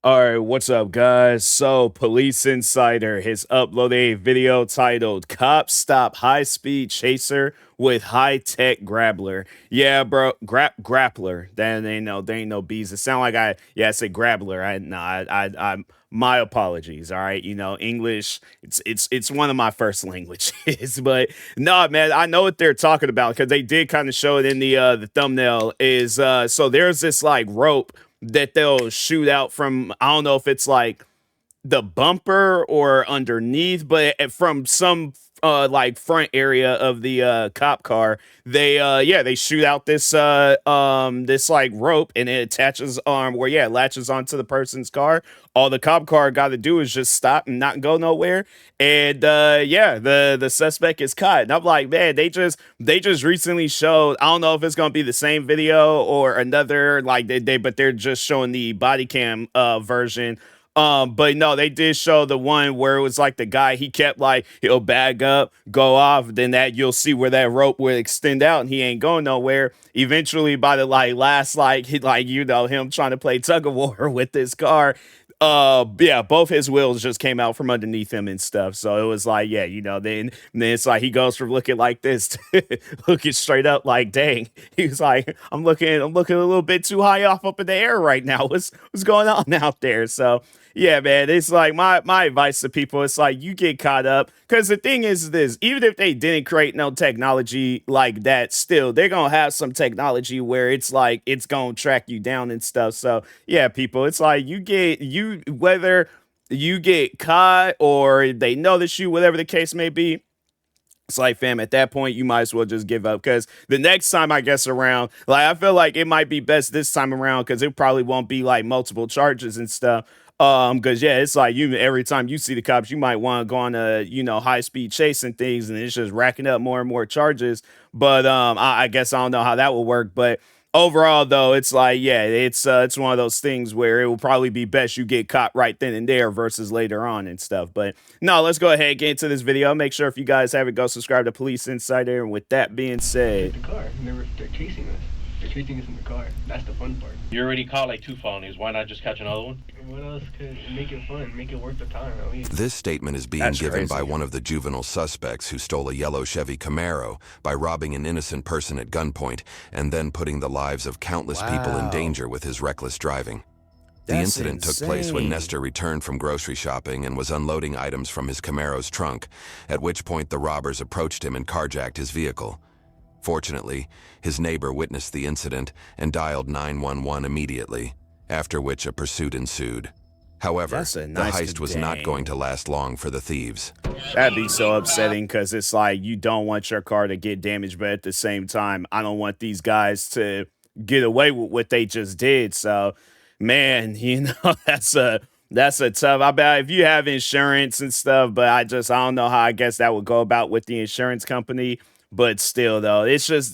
All right, what's up, guys? So, Police Insider has uploaded a video titled "Cops Stop High-Speed Chaser with High-Tech Grappler." Yeah, bro, Grappler. That ain't no bees. It sound like I said Grappler. I'm my apologies. All right, English. It's one of my first languages, but no, man, I know what they're talking about because they did kind of show it in the thumbnail. So there's this like rope that they'll shoot out from. I don't know if it's like the bumper or underneath, but from some like front area of the cop car, they shoot out this like rope, and it attaches where it latches onto the person's car. All the cop car got to do is just stop and not go nowhere, and the suspect is caught. And I'm like, man, they just recently showed. I don't know if it's gonna be the same video or another, like but they're just showing the body cam version. But no, they did show the one where it was like the guy, he kept like, he'll bag up, go off, then that you'll see where that rope would extend out and he ain't going nowhere. Eventually, by the like last, like him trying to play tug of war with this car. Both his wheels just came out from underneath him and stuff. So it was like, then it's like he goes from looking like this to looking straight up like, dang. He was like, I'm looking a little bit too high up in the air right now. What's going on out there? So yeah, man, it's like my advice to people. It's like you get caught up because the thing is this: even if they didn't create no technology like that, still they're gonna have some technology where it's like it's gonna track you down and stuff. So yeah, people, it's like whether you get caught or they notice you, whatever the case may be. It's like, fam, at that point, you might as well just give up because the next time I guess around, like, I feel like it might be best this time around because it probably won't be like multiple charges and stuff. Because it's like every time you see the cops, you might want to go on a high speed chase and things, and it's just racking up more and more charges. But I guess I don't know how that will work, but overall, though, it's like, it's one of those things where it will probably be best you get caught right then and there versus later on and stuff. But no, let's go ahead and get into this video. Make sure if you guys haven't, go subscribe to Police Insider. And with that being said, the car. They're chasing us. They're chasing us in the car. That's the fun part. You already caught like 2 felonies. Why not just catch another one? What else could make it fun? Make it worth the time, at least. This statement is being That's given crazy. by one of the juvenile suspects who stole a yellow Chevy Camaro by robbing an innocent person at gunpoint and then putting the lives of countless people in Wow. danger with his reckless driving. The That's incident took place when insane. Nestor returned from grocery shopping and was unloading items from his Camaro's trunk, at which point the robbers approached him and carjacked his vehicle. Fortunately, his neighbor witnessed the incident and dialed 911 immediately, after which a pursuit ensued. However, That's a the nice heist was not dang. going to last long for the thieves. That'd be so upsetting because it's like you don't want your car to get damaged, but at the same time, I don't want these guys to get away with what they just did. So, man, that's a tough. I bet if you have insurance and stuff, but I don't know how I guess that would go about with the insurance company. But still, though, it's just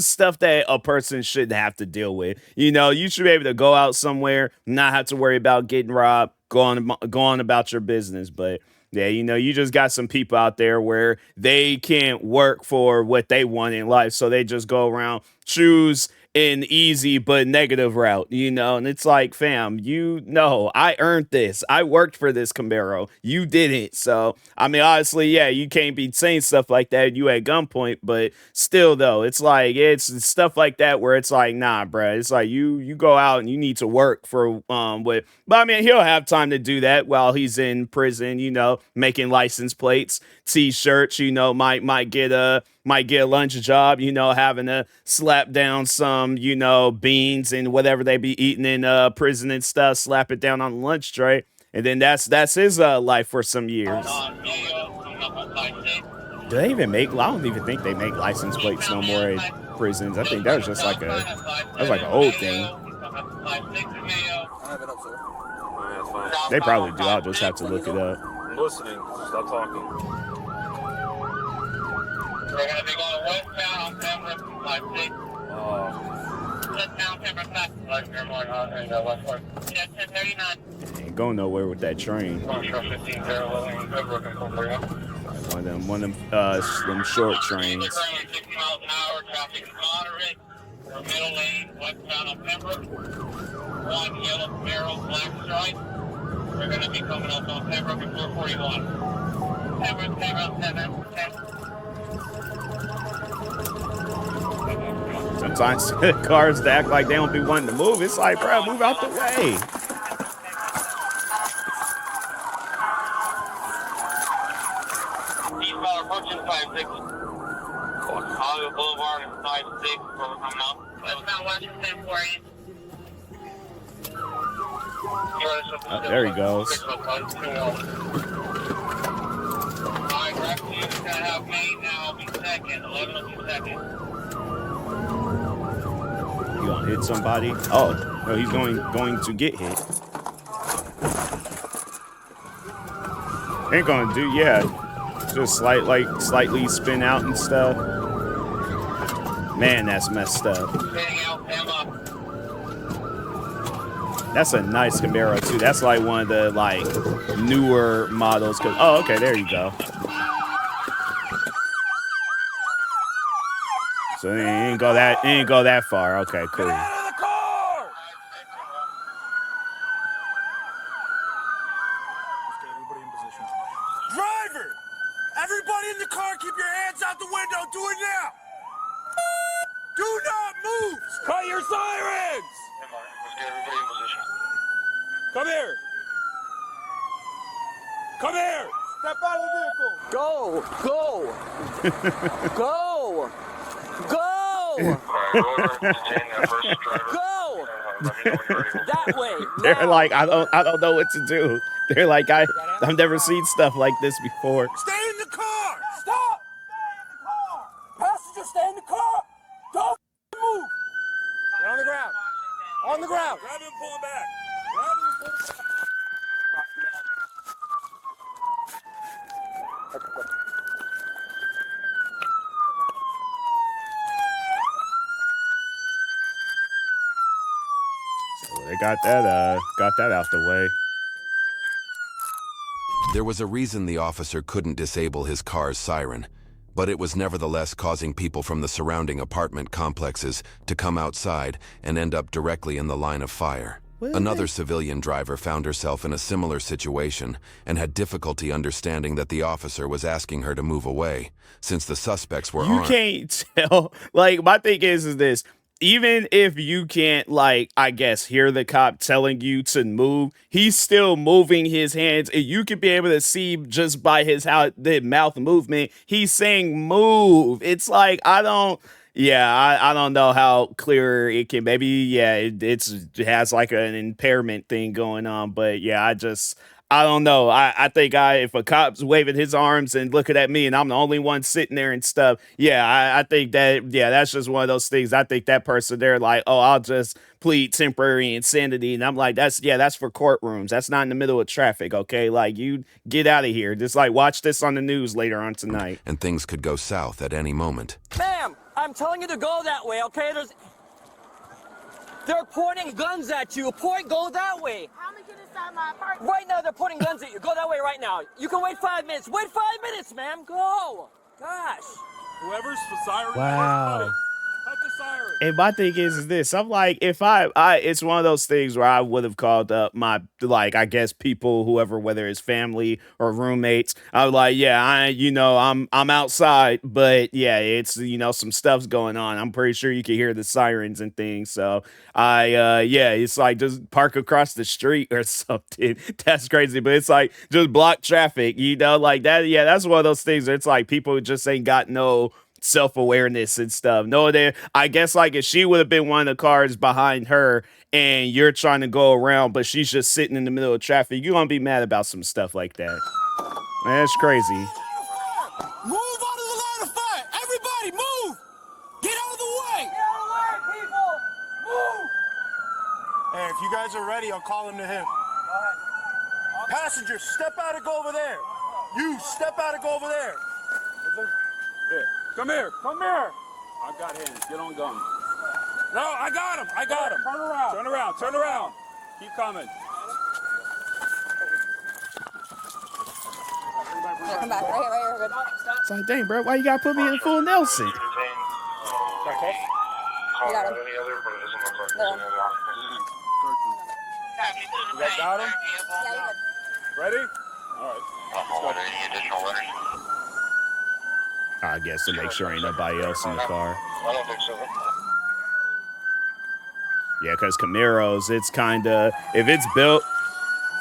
stuff that a person shouldn't have to deal with. You should be able to go out somewhere, not have to worry about getting robbed, go on about your business. But yeah, you just got some people out there where they can't work for what they want in life, so they just go around, choose an easy but negative route, and it's like, fam, I earned this. I worked for this Camaro. You didn't. So, I mean, honestly, yeah, you can't be saying stuff like that. You at gunpoint, but still, though, it's like, it's stuff like that where it's like, nah, bruh. It's like you go out and you need to work for but I mean, he'll have time to do that while he's in prison, making license plates, t-shirts, might get a lunch job, having to slap down some, beans and whatever they be eating in prison and stuff, slap it down on the lunch tray. And then that's his life for some years. Do they even make, I don't even think they make license plates no more in prisons. I think that was just like an old thing. They probably do. I'll just have to look it up. I'm listening. Stop talking. We're going to be going westbound on Pembroke, 56. Westbound Pembroke, left your morning in the westward. Yeah, 1039. Ain't going nowhere with that train. Sure, 15-011, Pembroke and Corporation. One of them short trains. 60 miles an hour, traffic is moderate. We're middle lane, westbound on Pembroke. one yellow Camaro, black stripe. They're going to be coming up on Pembroke and 441. Pembroke, 10. Sometimes cars that act like they don't be wanting to move. It's like, bro, move out the way. Eastbound approaching 56. Hollywood Boulevard and 56. Where we're coming up. Westbound Washington 48. Oh, there he goes. Alright, Grappler is going to have main now. I'll be second. 11 will be second. You gonna hit somebody? Oh, no, he's going to get hit. Ain't gonna do, yeah. Just slightly spin out and stuff. Man, that's messed up. Spinning out, Emma. That's a nice Camaro too. That's like one of the like newer models. Oh, okay, there you go. So it ain't go that far. Okay, cool. Driver! Everybody in the car, keep your hands out the window. Do it now! Do not move! Cut your sirens! Let's get everybody in position. Come here! Come here! Step out of the vehicle! Go! Go! Go! Go! Alright, roll over and detain that first driver. Go! Let me know when you're ready. That way! They're like, I don't know what to do. They're like, I've never seen stuff like this before. Stay in the car! Stop! Stay in the car! Passenger, stay in the car! Don't move! Get on the ground! On the ground! Grab him, pull him back! Grab him, pull him back! So they got that out the way. There was a reason the officer couldn't disable his car's siren, but it was nevertheless causing people from the surrounding apartment complexes to come outside and end up directly in the line of fire. Another civilian driver found herself in a similar situation and had difficulty understanding that the officer was asking her to move away, since the suspects were armed. You can't tell. Like, my thing is this. Even if you can't, like, I guess, hear the cop telling you to move, he's still moving his hands. And you could be able to see just by the mouth movement, he's saying move. It's like, I don't know how clear it can. Maybe, yeah, it has like an impairment thing going on. But yeah, I don't know. I think if a cop's waving his arms and looking at me and I'm the only one sitting there and stuff, yeah, I think that, yeah, that's just one of those things. I think that person there like, oh, I'll just plead temporary insanity. And I'm like, that's for courtrooms. That's not in the middle of traffic, okay? Like, you get out of here. Just like watch this on the news later on tonight. And things could go south at any moment. Ma'am, I'm telling you to go that way, okay? They're pointing guns at you. Go that way. How am I get inside my apartment? Right now, they're pointing guns at you. Go that way right now. You can wait 5 minutes. Wait 5 minutes, ma'am. Go. Gosh. Whoever's the siren, Wow. cut the siren. And my thing is this. I'm like, if it's one of those things where I would have called up my, like, I guess people, whoever, whether it's family or roommates. I was like, yeah, I'm outside, but yeah, it's, some stuff's going on. I'm pretty sure you can hear the sirens and things. So it's like just park across the street or something. That's crazy. But it's like just block traffic, like that. Yeah, that's one of those things where it's like people just ain't got no self-awareness and stuff. No, I guess like if she would have been one of the cars behind her and you're trying to go around, but she's just sitting in the middle of traffic, you're gonna be mad about some stuff like that. That's crazy. Move out of the line of fire! Everybody, move! Get out of the way! Get out of the way, people. Move. Hey, if you guys are ready, I'll call him to him. Passengers, step out and go over there. You, step out and go over there. Here, come here, come here. I got hands, get on gun. No, I got him, Turn around. Turn around. Keep coming. Yeah, come back. Right here, we're good. It's like, dang, bro, why you gotta put me in full Nelson? You got him. Any other, but it doesn't look like No. there's any other officers. You guys got him? Yeah, you're good. Ready? All right. Any additional letters? I guess to make sure ain't nobody else in the car. I don't think so. Yeah, because Camaros, it's kind of, if it's built,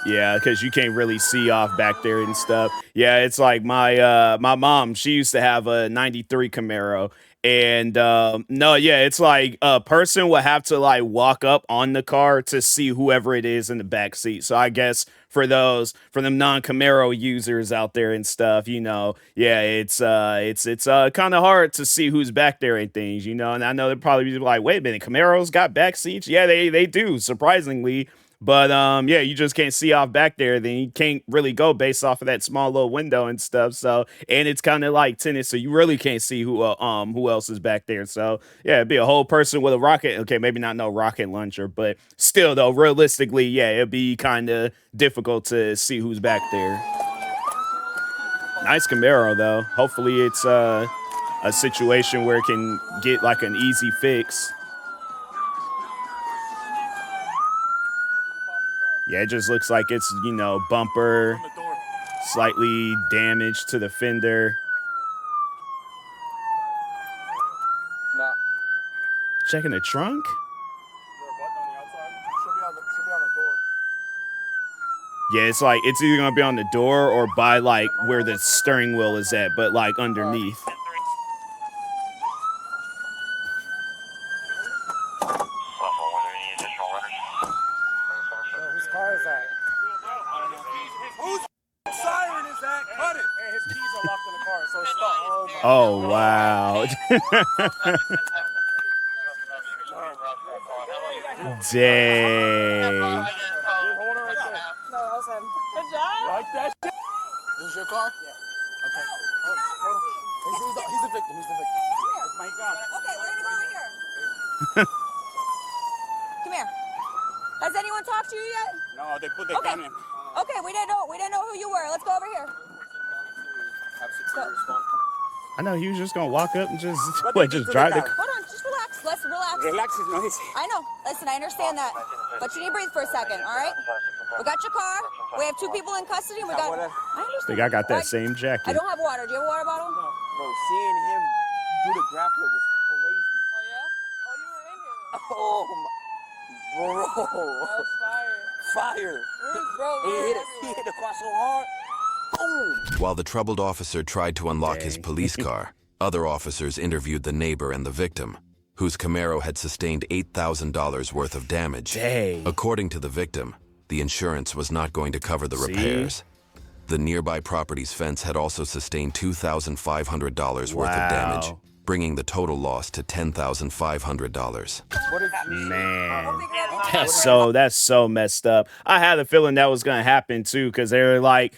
yeah, because you can't really see off back there and stuff. Yeah, it's like my mom, she used to have a 93 Camaro. And no, yeah, it's like a person would have to like walk up on the car to see whoever it is in the back seat. So I guess for them non-Camaro users out there and stuff, you know, yeah, it's kind of hard to see who's back there and things, you know. And I know they'd probably be like, wait a minute, Camaros got back seats? Yeah, they do, surprisingly. But yeah, you just can't see off back there. Then you can't really go based off of that small little window and stuff. So, and it's kind of like tennis, so you really can't see who else is back there. So yeah, it'd be a whole person with a rocket. Okay, maybe not no rocket launcher, but still though, realistically, yeah, it'd be kind of difficult to see who's back there. Nice Camaro though. Hopefully it's a situation where it can get like an easy fix. Yeah, it just looks like it's, you know, bumper, slightly damaged to the fender. Nah. Checking the trunk? Yeah, it's like, it's either gonna be on the door or by like where the steering wheel is at, but like underneath. Whose car is that? Whose siren is that? Cut it. Hey, his keys are locked in the car, so it's stuck. Oh, wow. Dang. No, that was him. Good job. Like that shit? This is your car? Yeah. Okay. Hold on. He's the victim. He's the victim. My God. Okay, we're gonna go over here. Come here. Has anyone talked to you yet? No, they put their gun in. Okay, we didn't know who you were. Let's go over here. Go. I know he was just gonna walk up and just drive the car. Hold on, just relax. Let's relax. Relax is nice. I know. Listen, I understand that. But you need to breathe for a second, all right? We got your car. We have 2 people in custody. And we got. I understand. Think I got that What? same jacket. I don't have water. Do you have a water bottle? Bro, seeing him do the grappler was crazy. Oh, yeah? Oh, you were in here. Oh, my. Bro. That was fire. Fire. Bro, He hit the car so hard. Boom. While the troubled officer tried to unlock his police car, other officers interviewed the neighbor and the victim, whose Camaro had sustained $8,000 worth of damage. Dang. According to the victim, the insurance was not going to cover the repairs. The nearby property's fence had also sustained $2,500 worth of damage, bringing the total loss to $10,500. Man, that's so messed up. I had a feeling that was gonna happen too, because they were like,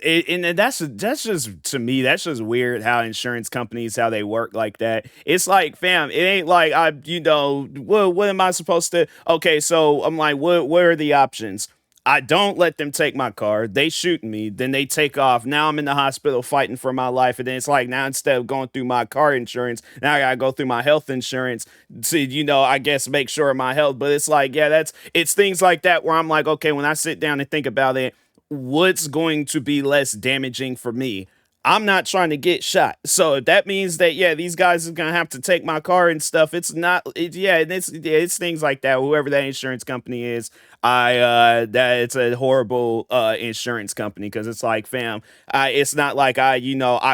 and that's just, to me, that's just weird how insurance companies, how they work like that. It's like, fam, it ain't like what am I supposed to? Okay, so I'm like, what are the options? I don't let them take my car. They shoot me. Then they take off. Now I'm in the hospital fighting for my life. And then it's like, now instead of going through my car insurance, now I got to go through my health insurance to, I guess make sure of my health. But it's like, yeah, it's things like that where I'm like, okay, when I sit down and think about it, what's going to be less damaging for me? I'm not trying to get shot. So if that means that, yeah, these guys are going to have to take my car and stuff, it's things like that. Whoever that insurance company is, that it's a horrible insurance company, because it's like, fam, it's not like I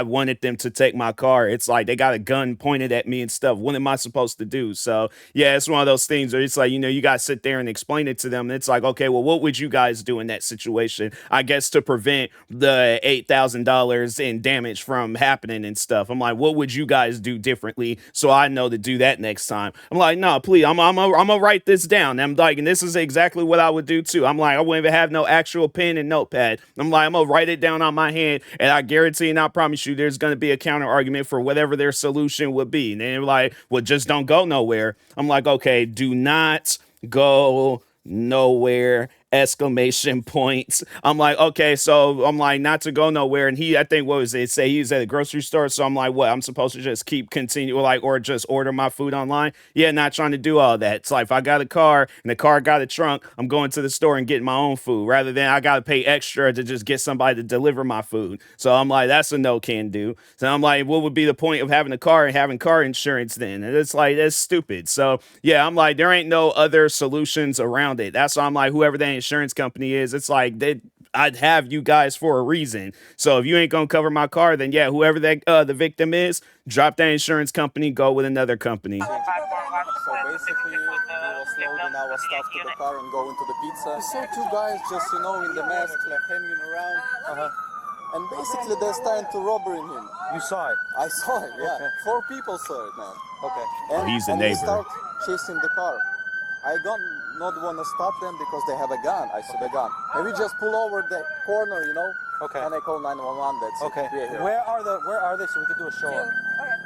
wanted them to take my car. It's like they got a gun pointed at me and stuff. What am I supposed to do? So yeah, it's one of those things where it's like, you got to sit there and explain it to them. And it's like, okay, well, what would you guys do in that situation? I guess to prevent the $8,000 in damage from happening and stuff. I'm like, what would you guys do differently so I know to do that next time? I'm like, no, please, I'm gonna write this down. I'm like, and this is exactly what I would do too. I'm like, I wouldn't even have no actual pen and notepad. I'm like, I'm gonna write it down on my hand, and I guarantee and I promise you there's gonna be a counter argument for whatever their solution would be. And they're like, well, just don't go nowhere. I'm like, okay, do not go nowhere exclamation points. I'm like, okay, so I'm like, not to go nowhere. And I think, what was it? Say he's at a grocery store. So I'm like, what? I'm supposed to just continue, like, or just order my food online? Yeah, not trying to do all that. It's like, if I got a car and the car got a trunk, I'm going to the store and getting my own food rather than I got to pay extra to just get somebody to deliver my food. So I'm like, that's a no can do. So I'm like, what would be the point of having a car and having car insurance then? And it's like, that's stupid. So yeah, I'm like, there ain't no other solutions around it. That's why I'm like, whoever that insurance company is, it's like, I'd have you guys for a reason. So if you ain't gonna cover my car, then yeah, whoever that the victim is, drop that insurance company, go with another company. So basically, we was loading our stuff to the car and going to the pizza. We saw two guys just, in the mask, like hanging around. And basically, they're starting to robbing him. You saw it? I saw it, yeah. Okay. 4 people saw it, man. Okay. And, he's a and neighbor. They start chasing the car. I don't not want to stop them because they have a gun. I saw the gun. And we just pull over the corner, Okay. And I call 911. That's okay. it. Where are they so we can do a show up? Okay.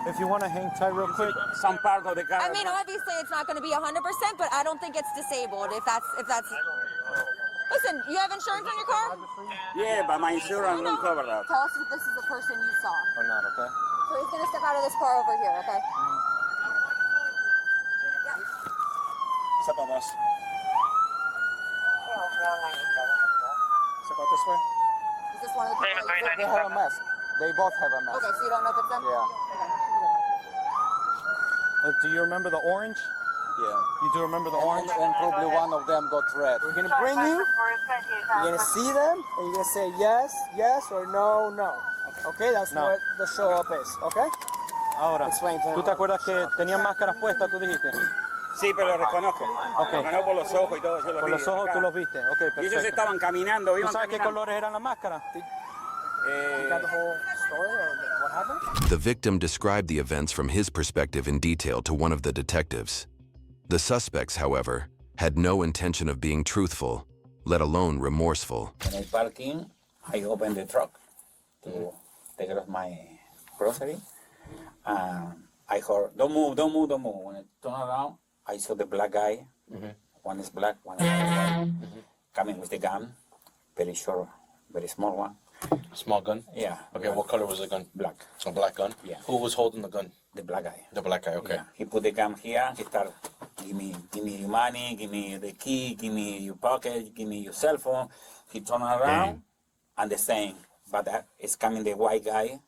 If you want to hang tight real quick. Some part of the car. I mean, obviously it's not going to be 100%, but I don't think it's disabled if that's. Listen, you have insurance on your car? Yeah, but my insurance don't cover that. Tell us if this is the person you saw. Or not, okay? So he's going to step out of this car over here, okay? Step on us. Step out this way. Is this one of the people you saw? They have a mask. They both have a mask. Okay, so you don't know if it's them? Yeah. Do you remember the orange? Yeah. You do remember the orange? And probably one of them got red. We're gonna bring you. You're gonna see them, and you're gonna say yes, yes, or no, no. Okay, that's No. what the show up is. Okay. Ahora, Explain to ¿tú te acuerdas que tenían máscaras puestas, tú dijiste? Sí, pero lo reconozco. Okay. Reconozco por los ojos y todo. Yo Por los ojos tú los viste. Ok, Y ellos perfecto. estaban caminando. ¿Tú Iban sabes qué caminando. colores eran las máscaras? You got the whole story or what happened? The victim described the events from his perspective in detail to one of the detectives. The suspects, however, had no intention of being truthful, let alone remorseful. When I park in, I open the truck to take care of my grocery. I heard, don't move, don't move, don't move. When I turn around, I saw the black guy. One is black, one is white. Coming with the gun, very short, very small one. Small gun? Yeah. Okay, what color was the gun? Black. A black gun? Yeah. Who was holding the gun? The black guy. The black guy, okay. Yeah. He put the gun here. He started, give me your money, give me the key, give me your pocket, give me your cell phone. He turned around and the same, but it's coming the white guy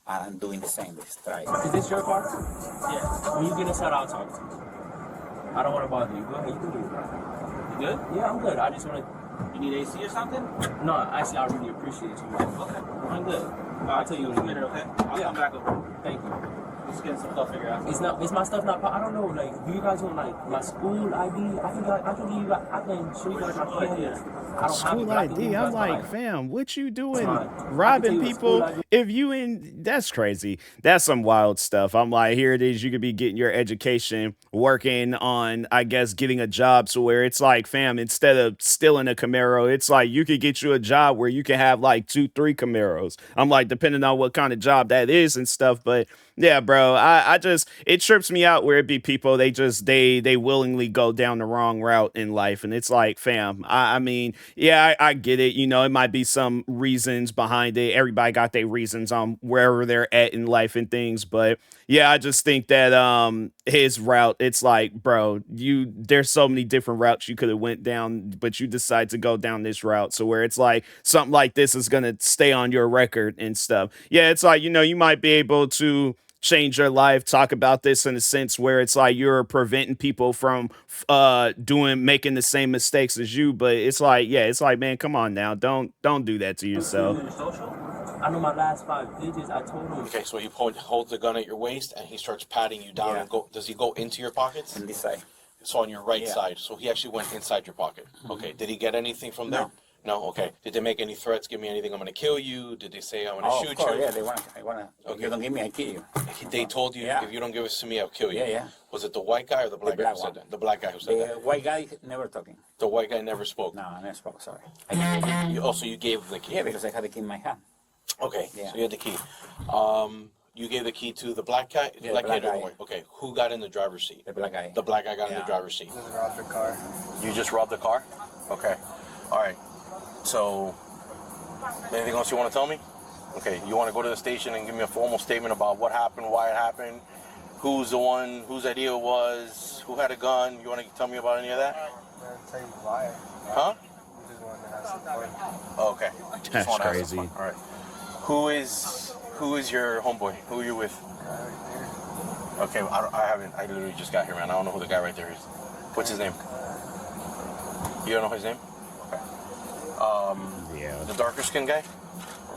and doing the same. Strike. Is this your car? Yeah. When you get inside, I'll talk to you. I don't want to bother you. Go ahead, you can do it. You good? Yeah, I'm good. I just want to... You need AC or something? No, actually, I really appreciate you. Okay. I'm good. I'll tell you when you get it, okay? I'll come back over. Thank you. Just getting some stuff figured out. Is my stuff not... I don't know, like, do you guys want, like, my school ID? I can give you guys... I can show you guys my phone. I don't have it, School but I can give ID. you I'm guys my like, fam, what you doing? fine. I can tell Robbing you a people? school ID. If you in, that's crazy. That's some wild stuff. I'm like, here it is. You could be getting your education, working on, I guess, getting a job. So where it's like, fam, instead of stealing a Camaro, it's like you could get you a job where you can have like 2-3 Camaros. I'm like, depending on what kind of job that is and stuff. But yeah, bro, I just, it trips me out where it be people, they willingly go down the wrong route in life. And it's like, fam, I mean, yeah, I get it. You know, it might be some reasons behind it. Everybody got their reasons on wherever they're at in life and things. But yeah, I just think that his route, it's like, bro, there's so many different routes you could have went down, but you decide to go down this route. So where it's like something like this is going to stay on your record and stuff. Yeah, it's like, you know, you might be able to change your life, talk about this in a sense where it's like you're preventing people from making the same mistakes as you, but it's like, yeah, it's like, man, come on now, don't do that to yourself. I know my last 5 digits. I told him. Okay, so he holds the gun at your waist and he starts patting you down. Yeah. And does he go into your pockets? On this side. So on your right Yeah. side. So he actually went inside your pocket. Okay. Did he get anything from there? No. Okay. Did they make any threats? Give me anything. I'm going to kill you. Did they say I'm going to shoot of course, you? yeah, they want. I want to. If you don't give me, I kill you. They told you Yeah. if you don't give us to me, I'll kill you. Yeah, yeah. Was it the white guy or the black guy black who said one. that? The black guy who said The that. white guy never talking. The white guy never spoke. No, I never spoke. Sorry. Also, you gave him the key. Yeah, because I had the key in my hand. Okay. Yeah. So you had the key. You gave the key to the black guy? Yeah, black black kid or the guy. white? Okay, who got in the driver's seat? The black guy. The black guy got in the driver's seat. You just robbed the car? Okay. All right. So, anything else you want to tell me? Okay, you want to go to the station and give me a formal statement about what happened, why it happened, who's the one, whose idea it was, who had a gun? You want to tell me about any of that? I'll tell you why. Huh? You just want to have some fun. Oh, okay. That's crazy. All right. Who is your homeboy? Who are you with? Okay, I literally just got here, man. I don't know who the guy right there is. What's his name? You don't know his name? Okay. Yeah. The darker skinned guy?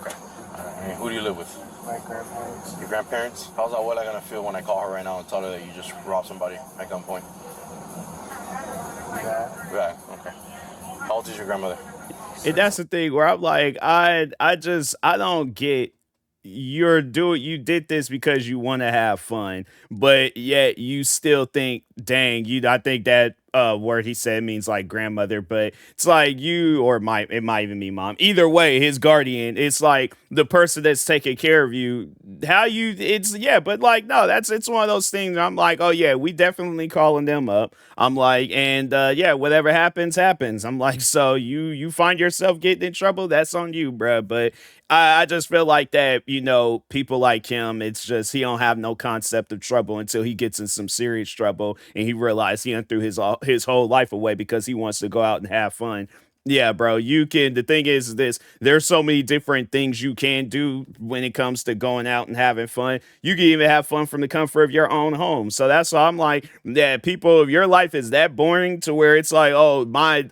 Okay. All right. Who do you live with? My grandparents. Your grandparents? How's Abuela gonna feel when I call her right now and tell her that you just robbed somebody at gunpoint? Yeah. Okay. How old is your grandmother? And that's the thing where I'm like, I don't get you did this because you want to have fun, but yet you still think, dang, I think that word he said means like grandmother, but it's like you, or it might even be mom. Either way, his guardian, it's like the person that's taking care of you. But like, no, it's one of those things. I'm like, oh yeah, we definitely calling them up. I'm like, and whatever happens. I'm like, so you find yourself getting in trouble, that's on you, bruh. But I just feel like that, people like him, it's just he don't have no concept of trouble until he gets in some serious trouble and he realized he threw his whole life away because he wants to go out and have fun. Yeah, bro, the thing is this, there's so many different things you can do when it comes to going out and having fun. You can even have fun from the comfort of your own home. So that's why I'm like, yeah, people, if your life is that boring to where it's like, oh, my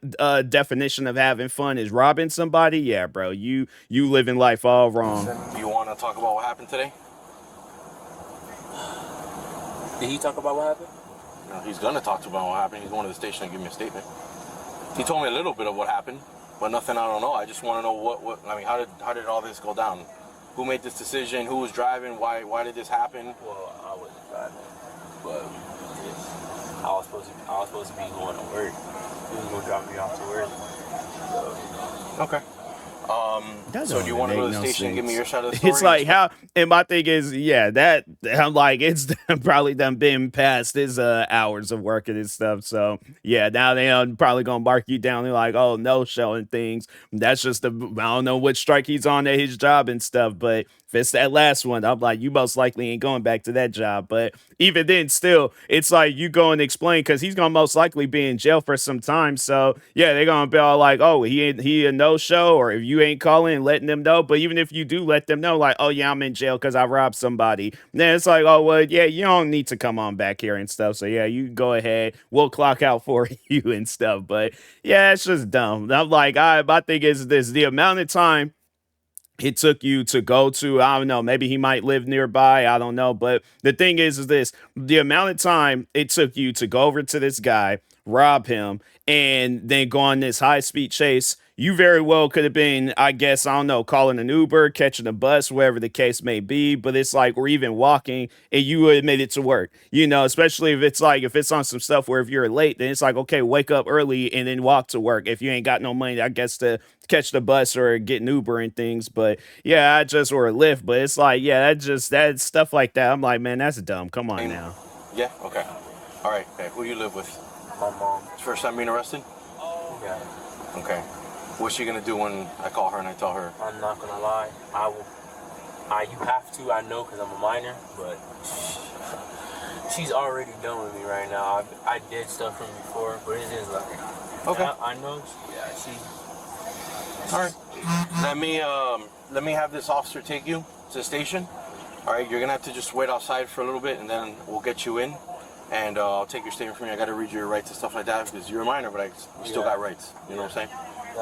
definition of having fun is robbing somebody. Yeah, bro, you living life all wrong. Do you want to talk about what happened today? Did he talk about what happened? No, he's gonna talk about what happened. He's going to the station and give me a statement. He told me a little bit of what happened, but nothing I don't know. I just want to know how did all this go down? Who made this decision? Who was driving? Why did this happen? Well, I wasn't driving, but I was supposed to be going to work. He was gonna drop me off to work. So. Okay. So do you want to go to the station and give me your side of the story? It's like and my thing is, that I'm like, it's probably done been past his hours of working and stuff. So yeah, now they probably gonna mark you down. They're like, oh, no showing things. That's just I don't know what strike he's on at his job and stuff, but if it's that last one, I'm like, you most likely ain't going back to that job. But even then, still, it's like you go and explain because he's gonna most likely be in jail for some time. So yeah, they're gonna be all like, oh, he a no show, or if you ain't calling and letting them know. But even if you do let them know, like, oh yeah, I'm in jail because I robbed somebody, then it's like, oh well, yeah, you don't need to come on back here and stuff. So yeah, you go ahead, we'll clock out for you and stuff. But yeah, it's just dumb. I'm like, my thing is this: the amount of time it took you to go to, I don't know, maybe he might live nearby, I don't know. But the thing is this, the amount of time it took you to go over to this guy, rob him, and then go on this high-speed chase. You very well could have been, I guess, I don't know, calling an Uber, catching a bus, wherever the case may be. But it's like, or even walking, and you would have made it to work. Especially if it's on some stuff where if you're late, then it's like, okay, wake up early and then walk to work. If you ain't got no money, I guess, to catch the bus or get an Uber and things. But yeah, or a Lyft. But it's like, yeah, that stuff like that. I'm like, man, that's dumb. Come on now. Yeah. Okay. All right. Okay. Who do you live with? My mom. First time being arrested? Yeah. Okay. What's she gonna do when I call her and I tell her? I'm not gonna lie. I will. You have to. I know because I'm a minor, but she's already done with me right now. I did stuff from before, but it is like. Okay. I know. Yeah. She. All right. Let me have this officer take you to the station. All right. You're gonna have to just wait outside for a little bit, and then we'll get you in. And I'll take your statement from you. I gotta read you your rights and stuff like that because you're a minor, but you still got rights. You know what I'm saying? Do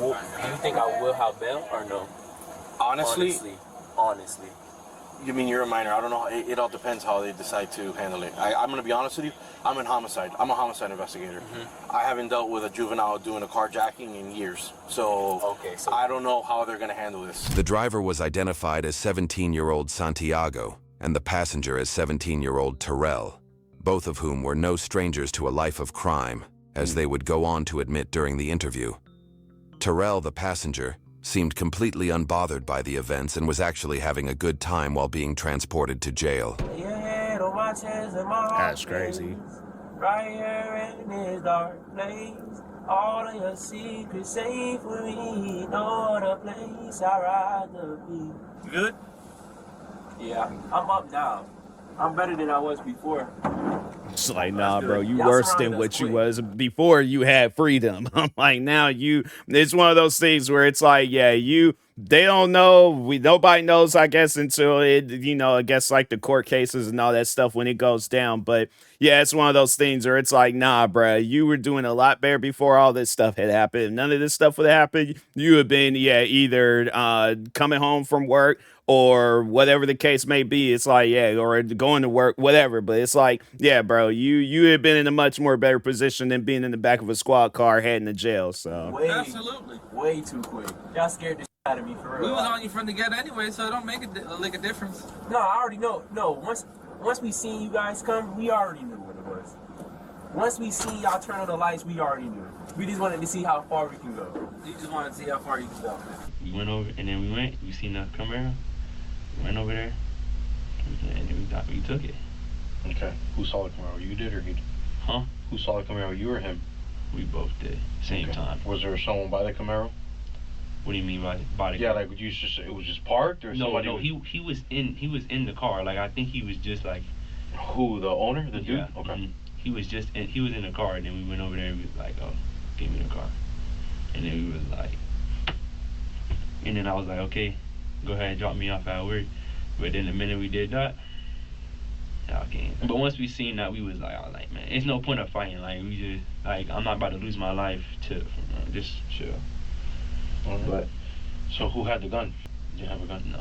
you think I will have bail or no? Honestly. Honestly. You mean you're a minor? I don't know. It all depends how they decide to handle it. I'm going to be honest with you. I'm in homicide. I'm a homicide investigator. Mm-hmm. I haven't dealt with a juvenile doing a carjacking in years. So I don't know how they're going to handle this. The driver was identified as 17-year-old Santiago and the passenger as 17-year-old Terrell, both of whom were no strangers to a life of crime, as they would go on to admit during the interview. Terrell, the passenger, seemed completely unbothered by the events and was actually having a good time while being transported to jail. That's crazy. Right here in this dark place, all of your secrets safe with me. No other place I'd rather be. You good? Yeah, I'm up now. I'm better than I was before. It's like, nah, bro, you worse than what you was before you had freedom. I'm like, now it's one of those things where it's like, yeah, they don't know. Nobody knows, I guess, until it, I guess like the court cases and all that stuff when it goes down. But yeah, it's one of those things where it's like, nah, bro, you were doing a lot better before all this stuff had happened. None of this stuff would happen. You have been, either coming home from work or whatever the case may be. It's like, yeah, or going to work, whatever. But it's like, yeah, bro, you have been in a much more better position than being in the back of a squad car heading to jail. So Absolutely, way too quick. Y'all scared the shit out of me for real. We was on you from the get anyway, so it don't make a difference. No, I already know. No, once we seen you guys come, we already knew what it was. Once we seen y'all turn on the lights, we already knew. We just wanted to see how far we can go. You just wanted to see how far you can go. We went over, and then we seen the Camaro. We went over there, and then we took it. Okay. Who saw the Camaro? You did or he did? Huh? Who saw the Camaro? You or him? We both did. Same time. Was there someone by the Camaro? What do you mean by the? Yeah, like it was just parked or somebody? No. He was in the car. Like I think he was just like. Who, the owner, the dude? Yeah. Okay. Mm-hmm. He was in the car, and then we went over there and we was like, oh, give me the car, and then we was like, and then I was like, okay, go ahead and drop me off at work. But then the minute we did that, y'all came. But once we seen that, we was like, I was like, man, it's no point of fighting. Like we just I'm not about to lose my life to just chill. Mm-hmm. But so who had the gun? Did you have a gun? No.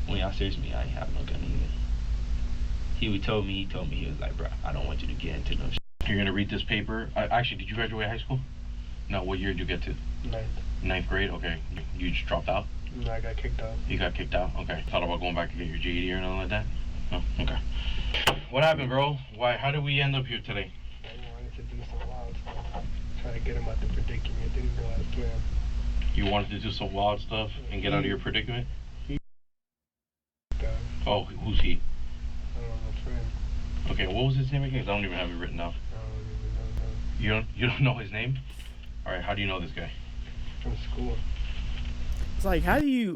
When y'all searched me, I ain't have no gun either. He told me, he was like, bro, I don't want you to get into no shit. You're gonna read this paper. Actually, did you graduate high school? No, what year did you get to? Ninth grade, okay. You just dropped out? No, I got kicked out. You got kicked out? Okay. Thought about going back to get your GED or nothing like that? No? Okay. What happened, bro? How did we end up here today? I wanted to do some wild stuff. Try to get him out the predicament. Didn't know how to plan. You wanted to do some wild stuff and get out of your predicament? Oh, who's he? Okay, what was his name again? 'Cause I don't even have it written down. You don't know his name? All right, how do you know this guy? From school. It's like,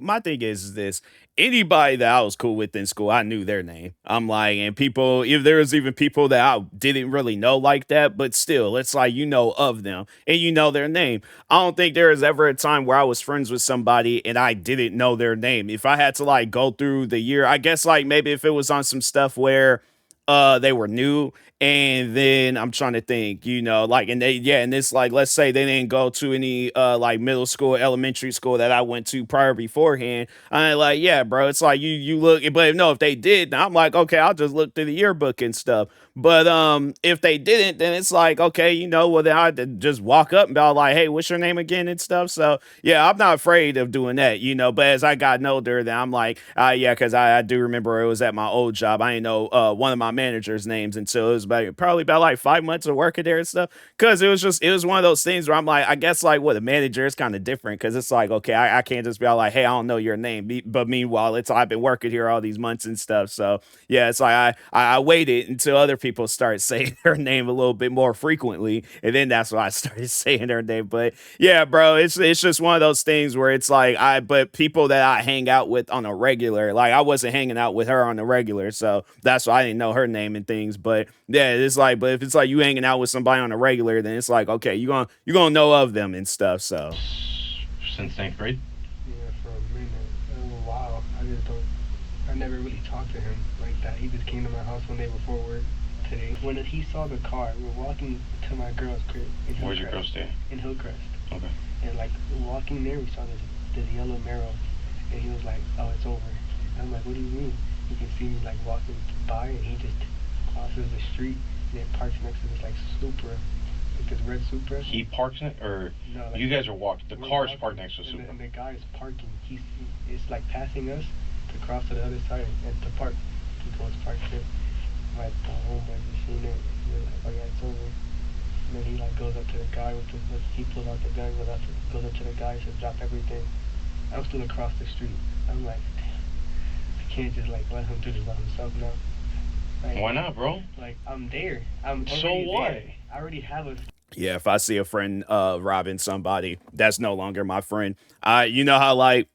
my thing is this, anybody that I was cool with in school, I knew their name. I'm like, and people, if there was even people that I didn't really know like that, but still, it's like, of them and you know their name. I don't think there was ever a time where I was friends with somebody and I didn't know their name. If I had to go through the year, I guess maybe if it was on some stuff where they were new, and then I'm trying to think, and it's let's say they didn't go to any middle school, elementary school that I went to beforehand. I'm like, yeah, bro, it's like you look, but no, if they did, then I'm like, okay, I'll just look through the yearbook and stuff. But if they didn't, then it's like, okay, well, then I'd just walk up and be like, hey, what's your name again and stuff. So yeah, I'm not afraid of doing that, but as I got older, then I'm like, yeah, because I do remember it was at my old job. I didn't know one of my managers' names until it was probably about 5 months of working there and stuff. Because it was one of those things where I'm like, I guess a manager is kind of different, because it's like, okay, I can't just be like, hey, I don't know your name. But meanwhile, I've been working here all these months and stuff. So yeah, it's like I waited until other people start saying their name a little bit more frequently, and then that's when I started saying their name. But yeah, bro, it's just one of those things where it's like but people that I hang out with on a regular, I wasn't hanging out with her on the regular, so that's why I didn't know her name and things. But yeah, it's like, but if it's like you hanging out with somebody on a regular, then it's like, okay, you gonna know of them and stuff. So since 9th grade? Yeah, for a minute. A while. I never really talked to him like that. He just came to my house one day before work today. When he saw the car, we were walking to my girl's crib. Where's your girl stay? In Hillcrest. Okay. And walking there, we saw this yellow Camaro, and he was like, oh, it's over. And I'm like, what do you mean? You can see me walking by, and he just crosses the street and it parks next to this Supra, this red Supra. He parks it, or no, you guys are walking? The car's parked next to the Supra. And the guy is parking. It's passing us to cross to the other side and to park. He goes park there. I'm like, oh my, you seen it? And they're like, oh yeah, it's over. And then he like goes up to the guy he pulls out the gun, goes up to the guy, says drop everything. I'm still across the street. I'm like, damn, I can't just like let him do this by himself now. Like, why not, bro? Like I'm there. I'm so already what? there. I already have a. Yeah, if I see a friend robbing somebody, that's no longer my friend. You know how like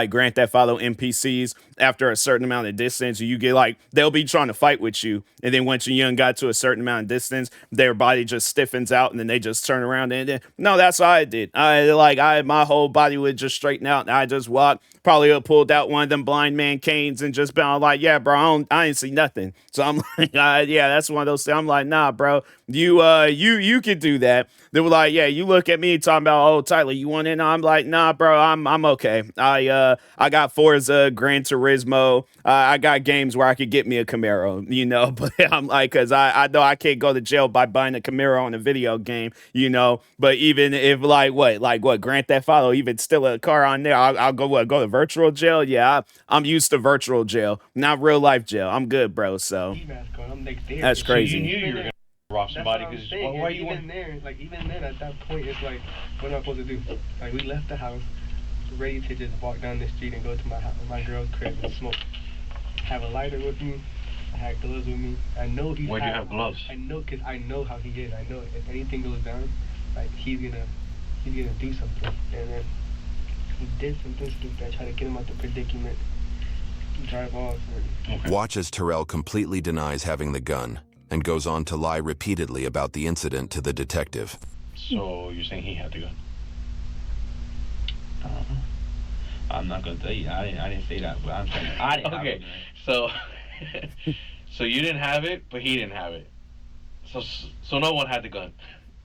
Grand Theft Auto NPCs, after a certain amount of distance, you get like, they'll be trying to fight with you. And then once you young got to a certain amount of distance, their body just stiffens out and then they just turn around. And then, no, that's what I did. My whole body would just straighten out and I just walked, probably have pulled out one of them blind man canes and just been like, yeah, bro, I ain't see nothing. So I'm like, yeah, that's one of those things. I'm like, nah, bro, you could do that. They were like, yeah, you look at me talking about, oh, Tyler, you want in? I'm like, nah, bro, I'm okay. I got Forza, Gran Turismo. I got games where I could get me a Camaro, you know, but I'm like, cause I know I can't go to jail by buying a Camaro on a video game, you know, but even if like what Grand Theft Auto, even still a car on there, I'll go to virtual jail. Yeah, I'm used to virtual jail, not real life jail. I'm good, bro. So that's crazy. So you knew you were gonna rob somebody because why you even there, like even then at that point, it's like, what am I supposed to do? Like we left the house, ready to just walk down the street and go to my girl's crib and smoke. Have a lighter with me. I had gloves with me. I know he's. Why'd you have gloves? I know, cause I know how he is. I know if anything goes down, like he's gonna do something. And then he did something stupid. I tried to get him out the predicament. Drive off. Watch as Terrell completely denies having the gun and goes on to lie repeatedly about the incident to the detective. So you're saying he had the gun? I'm not gonna tell you. I didn't say that, but I'm saying I didn't have it. So so you didn't have it, but he didn't have it. So no one had the gun.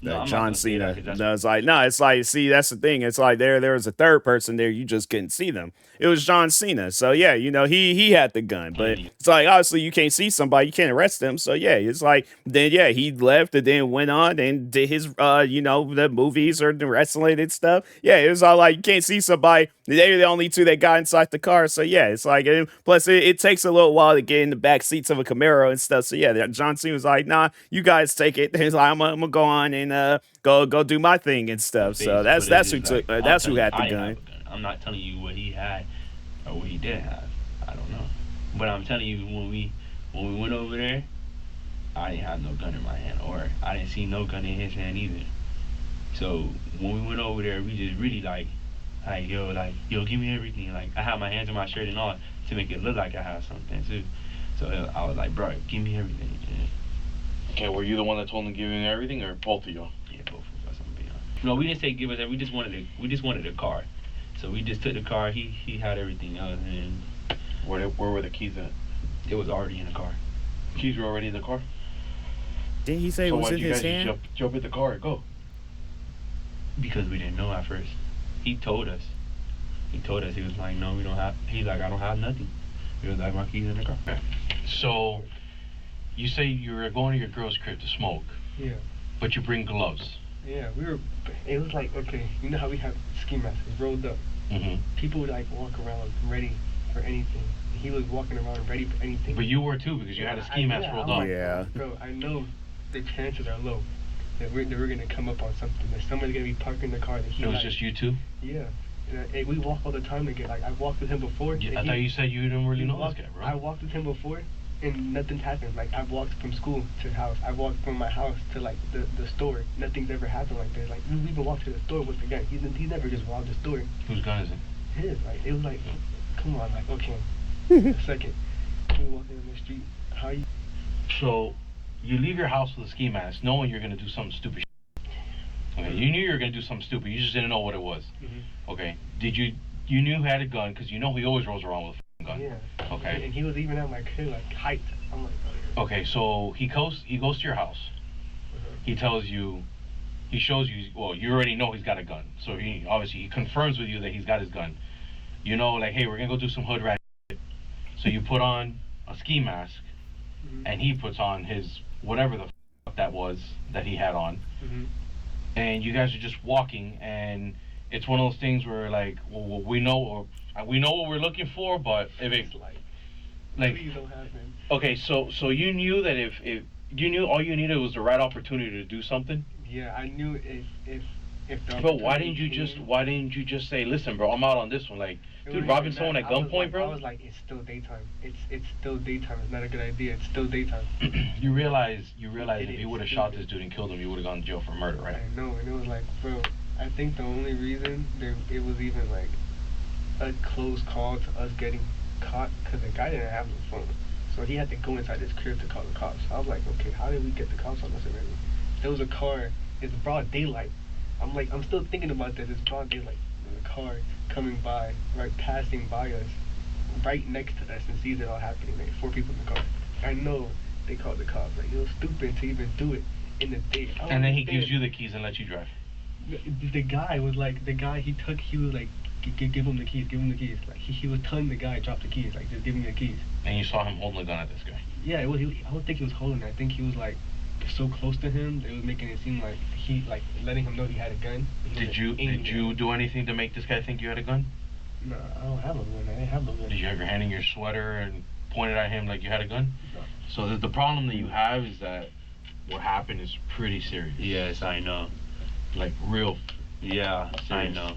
No, John Cena. No, it's like, no, it's like, see, that's the thing. It's like there was a third person there. You just couldn't see them. It was John Cena. So yeah, you know, he had the gun, but it's like, obviously you can't see somebody, you can't arrest them. So yeah, it's like, then yeah, he left and then went on and did his, you know, the movies or the wrestling and stuff. Yeah, it was all like, you can't see somebody. They were the only two that got inside the car. So yeah, it's like, plus it takes a little while to get in the back seats of a Camaro and stuff. So yeah, John Cena was like, nah, you guys take it. He's like, I'm gonna go on and go do my thing and stuff. So that's who took that's who had the gun. I'm not telling you what he had or what he didn't have. I don't know. But I'm telling you, when we went over there, I didn't have no gun in my hand, or I didn't see no gun in his hand either. So when we went over there, we just really like yo, give me everything. Like I had my hands in my shirt and all to make it look like I had something too. So I was like, bro, give me everything. Yeah. Okay, were you the one that told him to give him everything, or both of you? Yeah, both of us. I'm being honest. No, we didn't say give us everything. We just wanted a car. So we just took the car. He had everything else, and where were the keys at? It was already in the car. Keys were already in the car? Didn't he say it was in his hand? Jump in the car and go. Because we didn't know at first. He told us. He was like, no, we don't have. He's like, I don't have nothing. He was like, my keys in the car. Okay. So you say you were going to your girl's crib to smoke. Yeah. But you bring gloves. Yeah, it was like, okay, you know how we have ski masks rolled up? Mm-hmm. People would like walk around ready for anything. He was walking around ready for anything. But you were too, because you had a ski mask rolled up. Yeah. Bro, I know the chances are low that we're going to come up on something. That somebody's going to be parking the car. That it was just you two? Yeah. And we walk all the time together. Like, I walked with him before. I thought you said you didn't really know this guy, bro. I walked with him before, and nothing's happened. Like, I've walked from school to the house. I walked from my house to, like, the store. Nothing's ever happened like this. Like, we even walked to the store with the guy. He never just robbed the store. Whose gun is it? His. Like, it was like, come on, like, okay. A second. We walking in the street. How you... So, you leave your house with a ski mask, knowing you're going to do something stupid. Okay, you knew you were going to do something stupid. You just didn't know what it was. Mm-hmm. Okay. You knew he had a gun, because you know he always rolls around with a gun. Yeah. Okay. And he was even at my crib, like, height. I'm like, oh, okay, so he goes to your house. He tells you, he shows you, well, you already know he's got a gun. So he confirms with you that he's got his gun. You know, like, hey, we're going to go do some hood rat shit. So you put on a ski mask, and he puts on his, whatever the fuck that was that he had on. And you guys are just walking, and it's one of those things where, like, well, we know what we're looking for, but if it's like, please don't happen. Okay, so you knew that if you knew all you needed was the right opportunity to do something. Yeah, I knew if the Bro, why didn't you opportunity just say, listen, bro, I'm out on this one, like, It dude, wasn't robbing even someone that. at gunpoint, bro. I was like, it's still daytime. It's still daytime. It's not a good idea. It's still daytime. You realize if you would have shot stupid. this dude and killed him, you would have gone to jail for murder, right? I know, and it was like, bro, I think the only reason it was even like a close call to us getting caught, because the guy didn't have no phone. So he had to go inside his crib to call the cops. I was like, okay, how did we get the cops on us already? There was a car. It's broad daylight. I'm still thinking about this. It's broad daylight. There's a car coming by, right, passing by us, right next to us, and sees it all happening. Like 4 people in the car. I know they called the cops. Like, it was stupid to even do it in the day. And then he gives you the keys and lets you drive. The guy was like, he was like, give him the keys, give him the keys. Like, he was telling the guy, drop the keys, like, just give me the keys. And you saw him holding a gun at this guy. Yeah, I don't think he was holding it. I think he was like so close to him, it was making it seem like he, like, letting him know he had a gun. Did you do anything to make this guy think you had a gun? No, I don't have a gun. I didn't have no gun. Did you have your hand in your sweater and pointed at him like you had a gun? No. So the problem that you have is that what happened is pretty serious. Yes, I know. Like real. Yeah, serious. I know.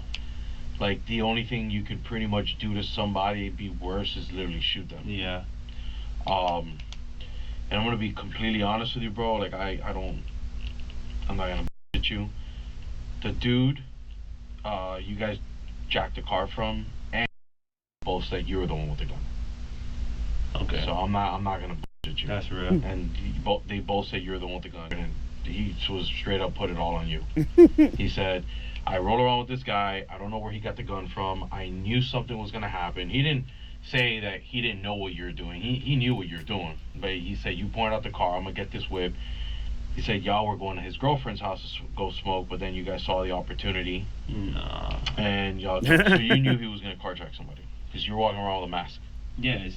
Like the only thing you could pretty much do to somebody be worse is literally shoot them. Yeah. And I'm gonna be completely honest with you, bro. Like I'm not gonna bullshit you. The dude, you guys jacked the car from, and both said you were the one with the gun. Okay. So I'm not gonna bullshit you. That's real. And they both said you're the one with the gun, and he was straight up put it all on you. He said, I roll around with this guy. I don't know where he got the gun from. I knew something was gonna happen. He didn't say that he didn't know what you're doing. He knew what you're doing. But he said, you pointed out the car, I'm gonna get this whip. He said y'all were going to his girlfriend's house to go smoke, but then you guys saw the opportunity. Nah. And y'all so you knew he was gonna carjack somebody. Because you were walking around with a mask. Yes.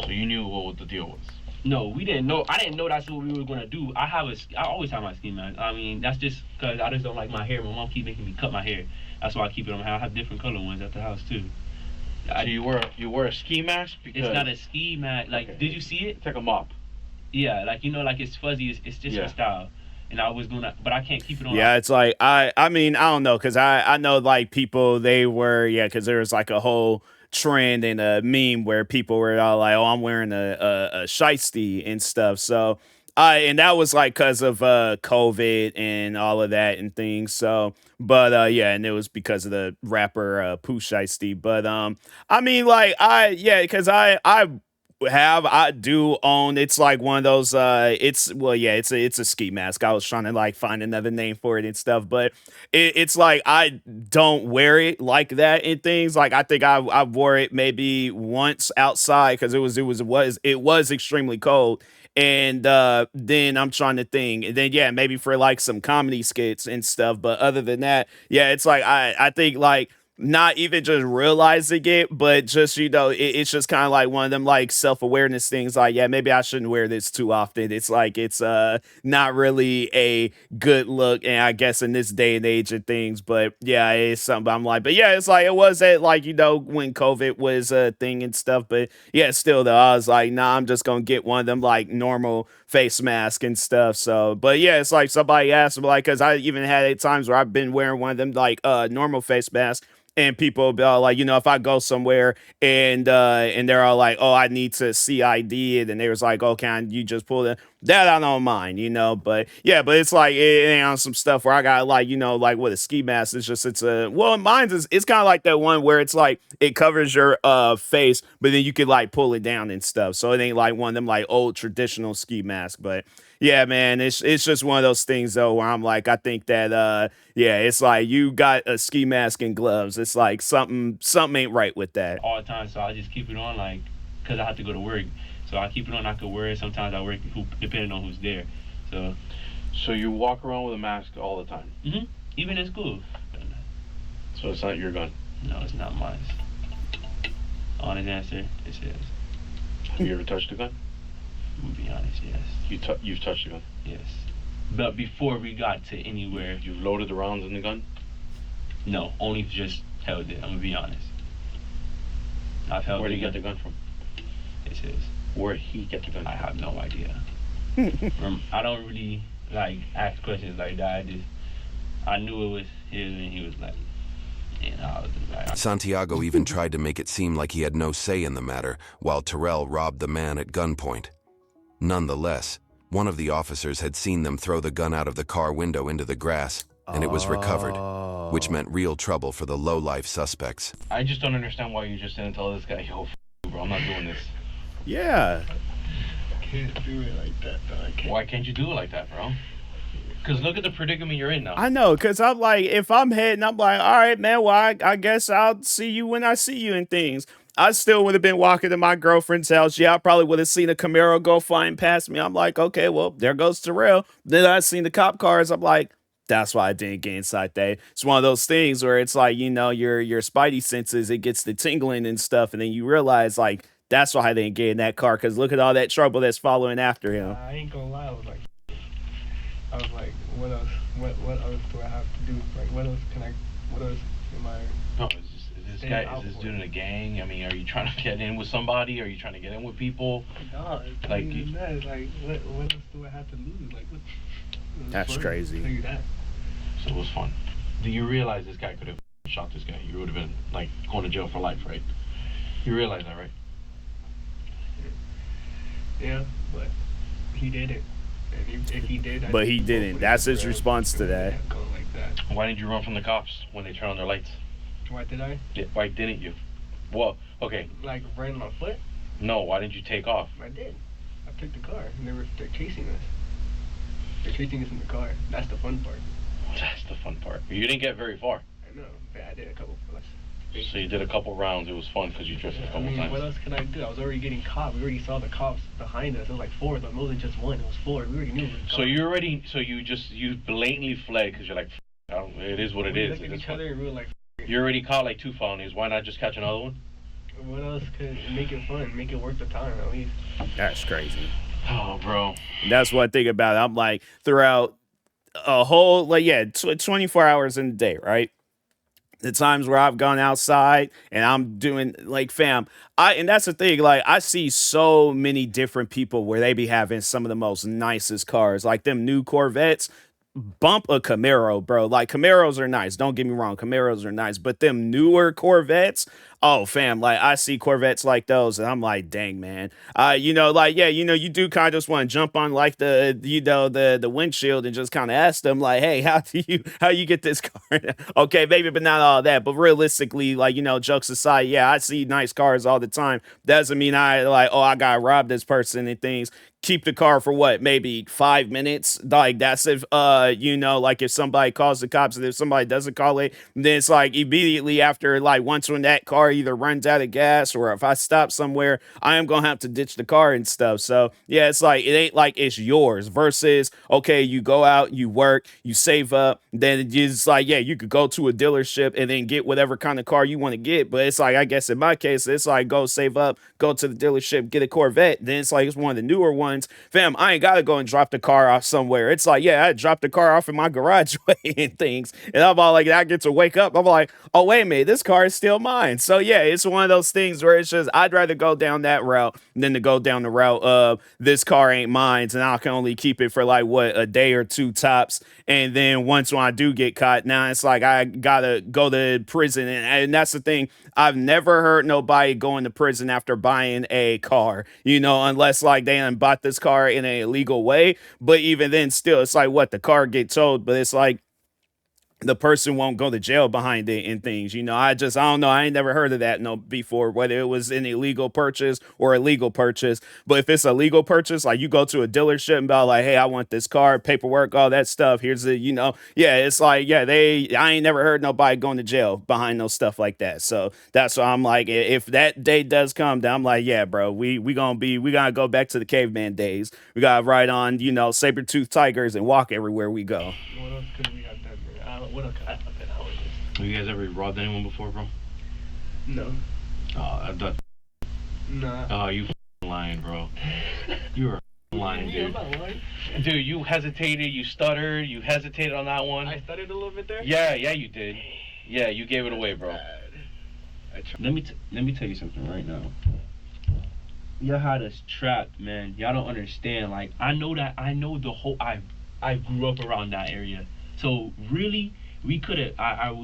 So you knew what the deal was. No, we didn't know. I didn't know that's what we were gonna do. I always have my ski mask. I mean, that's just because I just don't like my hair. My mom keep making me cut my hair. That's why I keep it on my hair. I have different color ones at the house too. So you wear a ski mask because it's not a ski mask. Like, okay. Did you see it? It's like a mop. Yeah, like like it's fuzzy. It's just a style. And I was gonna, but I can't keep it on. Yeah, it's like I mean I don't know, because I know like people they were because there was like a whole trend and a meme where people were all like, oh, I'm wearing a shiesty and stuff. So and that was like because of COVID and all of that and things. So, but yeah, and it was because of the rapper Pooh Shiesty. But I mean, like because I do own, it's like one of those it's a ski mask. I was trying to like find another name for it and stuff, but it's like I don't wear it like that and things. Like I think I wore it maybe once outside because it was extremely cold. And then I'm trying to think, and then maybe for like some comedy skits and stuff, but other than that, it's like I think like not even just realizing it, but just, it's just kind of like one of them like self-awareness things. Like, maybe I shouldn't wear this too often. It's like, it's not really a good look. And I guess in this day and age of things, but it's something I'm like, but it's like, it was at like, when COVID was a thing and stuff, but still though, I was like, nah, I'm just going to get one of them like normal face mask and stuff. So, but it's like somebody asked me, like, cause I even had times where I've been wearing one of them like normal face masks. And people will be all like, if I go somewhere and they're all like, oh, I need to see ID it, and they was like, oh, can you just pull it? That I don't mind, but but it's like it ain't on some stuff where I got like, like with a ski mask, mine's it's kind of like that one where it's like it covers your face, but then you could like pull it down and stuff. So it ain't like one of them like old traditional ski masks, but man, it's just one of those things though where I'm like, I think that it's like you got a ski mask and gloves. It's like something ain't right with that. All the time, so I just keep it on like because I have to go to work. So I keep it on. I could wear it. Sometimes I work depending on who's there. So you walk around with a mask all the time? Mm-hmm. Even in school. So it's not your gun? No, it's not mine. Honest answer, it is. Have you ever touched a gun? To be honest, yes. You've touched a gun? Yes. But before we got to anywhere. You've loaded the rounds in the gun? No, only just held it. I'm gonna be honest. I've held. Where did you get the gun from? It's his. Where he get the gun? I have no idea. I don't really like ask questions like that. I knew it was him, and he was like, and I was just like, Santiago even tried to make it seem like he had no say in the matter, while Terrell robbed the man at gunpoint. Nonetheless, one of the officers had seen them throw the gun out of the car window into the grass, and it was recovered, which meant real trouble for the low-life suspects. I just don't understand why you just didn't tell this guy, yo, you, bro, I'm not doing this. Yeah. I can't do it like that, though. Why can't you do it like that, bro? Because look at the predicament you're in now. I know, because I'm like, if I'm heading, I'm like, all right, man, well, I guess I'll see you when I see you and things. I still would have been walking to my girlfriend's house. Yeah, I probably would have seen a Camaro go flying past me. I'm like, okay, well, there goes Terrell. Then I seen the cop cars. I'm like, that's why I didn't get inside that. It's one of those things where it's like, you know, your spidey senses, it gets the tingling and stuff. And then you realize, like, that's why I didn't get in that car, because look at all that trouble that's following after him. I ain't gonna lie, I was like, what else? What else do I have to do? Like, what else am I? No, is this dude in a gang? I mean, are you trying to get in with somebody? Are you trying to get in with people? No, it's like, like, what else do I have to lose? Like, what? That's crazy. Tell you that. So it was fun. Do you realize this guy could have shot this guy? You would have been, like, going to jail for life, right? You realize that, right? Yeah, but he did it. And if he did, but he didn't. That's his response to that. Like that. Why didn't you run from the cops when they turned on their lights? Why did I? Yeah, why didn't you? Well, okay. Like ran my foot? No, why didn't you take off? I did. I took the car, and they're chasing us. They're chasing us in the car. That's the fun part. That's the fun part. You didn't get very far. I know, but I did a couple. So you did a couple rounds. It was fun because you drifted a couple times. What else could I do? I was already getting caught. We already saw the cops behind us. It was like four of them. It wasn't just one. It was four. We already knew. You blatantly fled because you're like, it is what it is. We looked at each other and we were like, you already caught like 2 felonies. Why not just catch another one? What else could make it fun? Make it worth the time at least. That's crazy. Oh, bro. That's one thing about it. I'm like, throughout a whole, 24 hours in a day, right? The times where I've gone outside and I'm doing, like, fam, and that's the thing, like, I see so many different people where they be having some of the most nicest cars, like them new Corvettes. Bump a Camaro, bro. Like, Camaros are nice. Don't get me wrong. Camaros are nice. But them newer Corvettes, oh, fam, like, I see Corvettes like those, and I'm like, dang, man. You do kind of just want to jump on, like, the windshield and just kind of ask them, like, hey, how you get this car? Okay, maybe, but not all that. But realistically, like, jokes aside, yeah, I see nice cars all the time. Doesn't mean I got to rob this person and things. Keep the car for what, maybe 5 minutes. Like, that's if like, if somebody calls the cops, and if somebody doesn't call it, then it's like immediately after, like, once when that car either runs out of gas, or if I stop somewhere, I am gonna have to ditch the car and stuff. So yeah, it's like, it ain't like it's yours versus, okay, you go out, you work, you save up, then it's like, yeah, you could go to a dealership and then get whatever kind of car you want to get. But it's like, I guess in my case, it's like, go save up, go to the dealership, get a Corvette. Then it's like, it's one of the newer ones. Fam, I ain't gotta go and drop the car off somewhere. It's like, yeah, I dropped the car off in my garage and things, and I'm all like, I get to wake up, I'm like, oh, wait a minute, this car is still mine. So yeah, it's one of those things where it's just, I'd rather go down that route than to go down the route of this car ain't mine, and I can only keep it for like, what, a day or two tops, and then once when I do get caught, now it's like I gotta go to prison. And that's the thing, I've never heard nobody going to prison after buying a car, unless like they done bought this car in an illegal way. But even then, still, it's like, what, the car get towed, but it's like the person won't go to jail behind it and things. I don't know. I ain't never heard of that before, whether it was an illegal purchase or a legal purchase. But if it's a legal purchase, like, you go to a dealership and be like, hey, I want this car, paperwork, all that stuff. Here's the, yeah, it's like, yeah, I ain't never heard nobody going to jail behind no stuff like that. So that's why I'm like, if that day does come down, I'm like, yeah, bro, we gotta go back to the caveman days. We gotta ride on, saber-toothed tigers and walk everywhere we go. What else could we have done, man? What else could I have done? Have you guys ever robbed anyone before, bro? No. Oh, I thought. Nah. Oh, you lying, bro. You were lying, dude. I'm not lying. Dude, you hesitated, you stuttered, you hesitated on that one. I stuttered a little bit there? Yeah, you did. Yeah, you gave it away, bro. Let me tell you something right now. y'all had us trapped, man. Y'all don't understand. Like, I know the whole. I grew up around that area, so really, we could have.